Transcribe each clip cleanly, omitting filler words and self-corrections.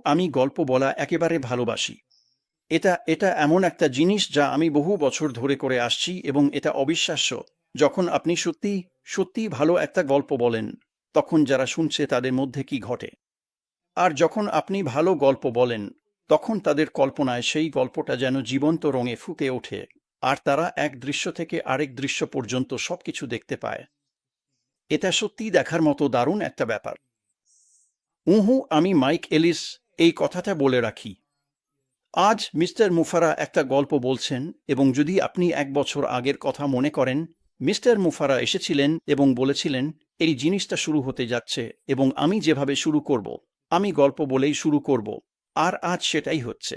আমি গল্প বলা একেবারে ভালোবাসি। এটা এটা এমন একটা জিনিস যা আমি বহু বছর ধরে করে আসছি এবং এটা অবিশ্বাস্য। যখন আপনি সত্যিই ভালো একটা গল্প বলেন, তখন যারা শুনছে তাদের মধ্যে কি ঘটে। আর যখন আপনি ভালো গল্প বলেন, তখন তাদের কল্পনায় সেই গল্পটা যেন জীবন্ত রঙে ফুটে ওঠে, আর তারা এক দৃশ্য থেকে আরেক দৃশ্য পর্যন্ত সবকিছু দেখতে পায়। এটা সত্যিই দেখার মতো দারুণ একটা ব্যাপার। আমি মাইক এলিস। এই কথাটা বলে রাখি, আজ মিস্টার মুফারা একটা গল্প বলছেন, এবং যদি আপনি 1 বছর আগের কথা মনে করেন, মিস্টার মুফারা এসেছিলেন এবং বলেছিলেন এই জিনিসটা শুরু হতে যাচ্ছে এবং আমি যেভাবে শুরু করব, আমি গল্প বলেই শুরু করব। আর আজ সেটাই হচ্ছে।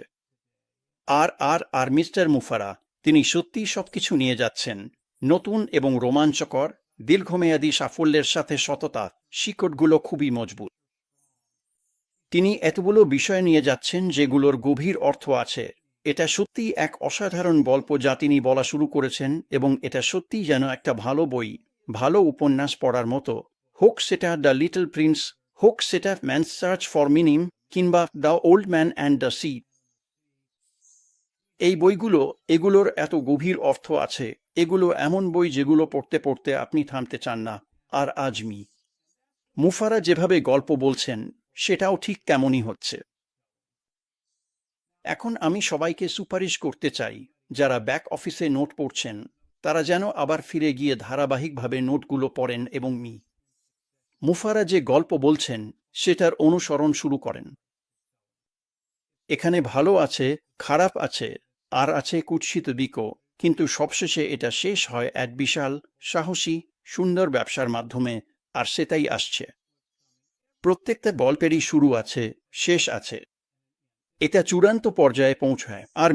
আর মিস্টার মুফারা, তিনি সত্যিই সবকিছু নিয়ে যাচ্ছেন, নতুন এবং রোমাঞ্চকর, দীর্ঘমেয়াদী সাফল্যের সাথে সততা, শিকড়গুলো খুবই মজবুত। তিনি এতগুলো বিষয় নিয়ে যাচ্ছেন যেগুলোর গভীর অর্থ আছে। এটা সত্যিই এক অসাধারণ গল্প যা তিনি বলা শুরু করেছেন, এবং এটা সত্যিই যেন একটা ভালো বই, ভালো উপন্যাস পড়ার মতো। হোক সেটা দ্য লিটল প্রিন্স, হোক সেটা ম্যানস সার্চ ফর মিনিং, কিংবা the old man and the sea. এই বইগুলো, এগুলোর এত গভীর অর্থ আছে। এগুলো এমন বই যেগুলো পড়তে পড়তে আপনি থামতে চান না। আর মুফারা যেভাবে গল্প বলছেন, সেটাও ঠিক তেমনই হচ্ছে। এখন আমি সবাইকে সুপারিশ করতে চাই, যারা ব্যাক অফিসে নোট পড়ছেন, তারা যেন আবার ফিরে গিয়ে ধারাবাহিকভাবে নোটগুলো পড়েন এবং মুফারা যে গল্প বলছেন সেটার অনুসরণ শুরু করেন। এখানে ভালো আছে, খারাপ আছে, আর আছে কুৎসিত দিকও, কিন্তু সবশেষে এটা শেষ হয় এক বিশাল, সাহসী, সুন্দর ব্যবসার মাধ্যমে, আর সেটাই আসছে। প্রত্যেকটা গল্পেরই শুরু আছে, শেষ আছে। এটা চূড়ান্ত পর্যায়ে পৌঁছায়। আর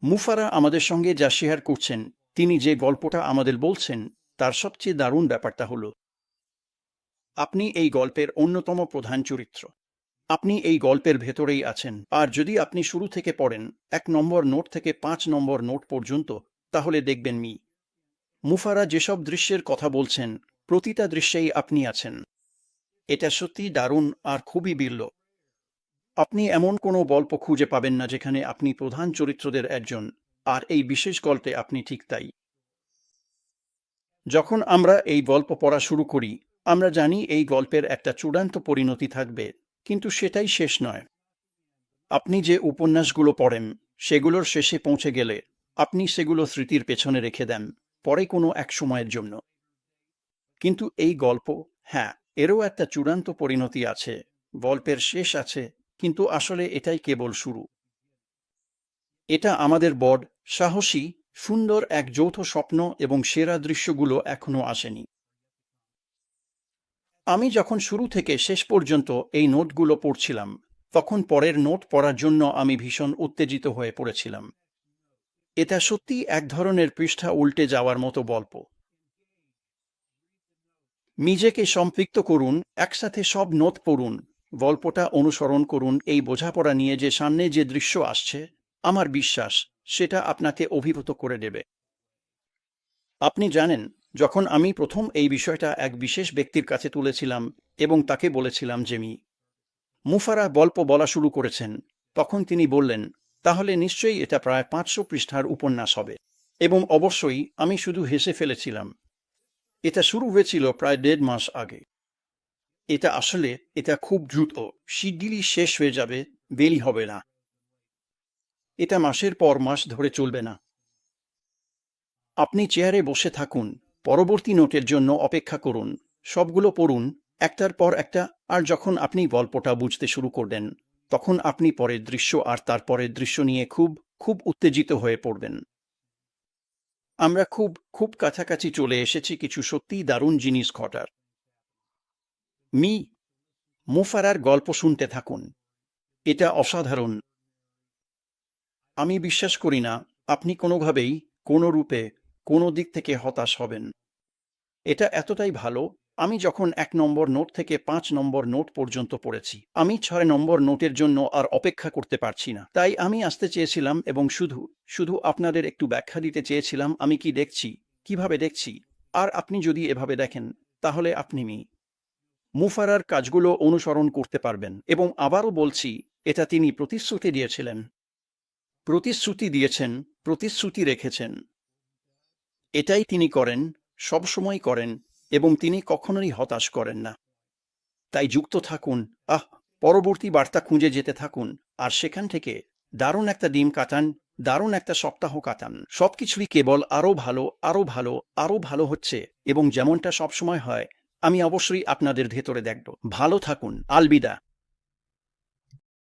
মুফারা আমাদের সঙ্গে যা শেয়ার করছেন, তিনি যে গল্পটা আমাদের বলছেন, তার সবচেয়ে দারুণ ব্যাপারটা হল, আপনি এই গল্পের অন্যতম প্রধান চরিত্র। আপনি এই গল্পের ভেতরেই আছেন। আর যদি আপনি শুরু থেকে পড়েন, 1 নম্বর নোট থেকে 5 নম্বর নোট পর্যন্ত, তাহলে দেখবেন মুফারা যেসব দৃশ্যের কথা বলছেন, প্রতিটা দৃশ্যেই আপনি আছেন। এটা সত্যি দারুণ আর খুবই বিরল। আপনি এমন কোনো গল্প খুঁজে পাবেন না যেখানে আপনি প্রধান চরিত্রদের একজন, আর এই বিশেষ গল্পে আপনি ঠিক তাই। যখন আমরা এই গল্প পড়া শুরু করি, আমরা জানি এই গল্পের একটা চূড়ান্ত পরিণতি থাকবে, কিন্তু সেটাই শেষ নয়। আপনি যে উপন্যাসগুলো পড়েন, সেগুলোর শেষে পৌঁছে গেলে আপনি সেগুলো স্মৃতির পেছনে রেখে দেন, পরে কোনো এক সময়ের জন্য। কিন্তু এই গল্প, হ্যাঁ, এরও একটা চূড়ান্ত পরিণতি আছে, গল্পের শেষ আছে, কিন্তু আসলে এটাই কেবল শুরু। এটা আমাদের বড়, সাহসী, সুন্দর এক যৌথ স্বপ্ন, এবং সেরা দৃশ্যগুলো এখনো আসেনি। আমি যখন শুরু থেকে শেষ পর্যন্ত এই নোটগুলো পড়ছিলাম, তখন পরের নোট পড়ার জন্য আমি ভীষণ উত্তেজিত হয়ে পড়েছিলাম। এটা সত্যিই এক ধরনের পৃষ্ঠা উল্টে যাওয়ার মতো গল্প। নিজেকে সম্পৃক্ত করুন, একসাথে সব নোট পড়ুন, গল্পটা অনুসরণ করুন, এই বোঝাপড়া নিয়ে যে সামনে যে দৃশ্য আসছে, আমার বিশ্বাস সেটা আপনাকে অভিভূত করে দেবে। আপনি জানেন, যখন আমি প্রথম এই বিষয়টা এক বিশেষ ব্যক্তির কাছে তুলেছিলাম এবং তাকে বলেছিলাম যে মুফারা গল্প বলা শুরু করেছেন, তখন তিনি বললেন, তাহলে নিশ্চয়ই এটা প্রায় 500 পৃষ্ঠার উপন্যাস হবে। এবং অবশ্যই আমি শুধু হেসে ফেলেছিলাম। এটা শুরু হয়েছিল প্রায় 1.5 মাস আগে। এটা খুব দ্রুত, শিগগিরই শেষ হয়ে যাবে, দেরি হবে না। এটা মাসের পর মাস ধরে চলবে না। আপনি চেয়ারে বসে থাকুন, পরবর্তী নোটের জন্য অপেক্ষা করুন, সবগুলো পড়ুন, একটার পর একটা, আর যখন আপনি গল্পটা বুঝতে শুরু করবেন, তখন আপনি পরের দৃশ্য আর তারপরের দৃশ্য নিয়ে খুব খুব উত্তেজিত হয়ে পড়বেন। আমরা খুব খুব কাছাকাছি চলে এসেছি কিছু সত্যিই দারুণ জিনিস ঘটার। মি মুফারার গল্প শুনতে থাকুন। এটা অসাধারণ। আমি বিশ্বাস করি না আপনি কোনোভাবেই, কোনো রূপে, কোনো দিক থেকে হতাশ হবেন। এটা এতটাই ভালো। আমি যখন 1 নম্বর নোট থেকে 5 নম্বর নোট পর্যন্ত পড়েছি, আমি 6 নম্বর নোটের জন্য আর অপেক্ষা করতে পারছি না। তাই আমি আসতে চেয়েছিলাম এবং শুধু শুধু আপনাদের একটু ব্যাখ্যা দিতে চেয়েছিলাম আমি কি দেখছি, কিভাবে দেখছি। আর আপনি যদি এভাবে দেখেন, তাহলে আপনি মুফারার কাজগুলো অনুসরণ করতে পারবেন। এবং আবারও বলছি, এটা তিনি প্রতিশ্রুতি দিয়েছিলেন। প্রতিশ্রুতি দিয়েছেন, প্রতিশ্রুতি রেখেছেন। এটাই তিনি করেন, সবসময় করেন, এবং তিনি কখনোই হতাশ করেন না। তাই যুক্ত থাকুন, পরবর্তী বার্তা খুঁজে যেতে থাকুন, আর সেখান থেকে দারুণ একটা দিন কাটান, দারুণ একটা সপ্তাহ কাটান। সবকিছুই কেবল আরও ভালো, আরও ভালো, আরও ভালো হচ্ছে, এবং যেমনটা সবসময় হয়, আমি অবশ্যই আপনাদের ভেতরে দেখব। ভালো থাকুন। আলবিদা।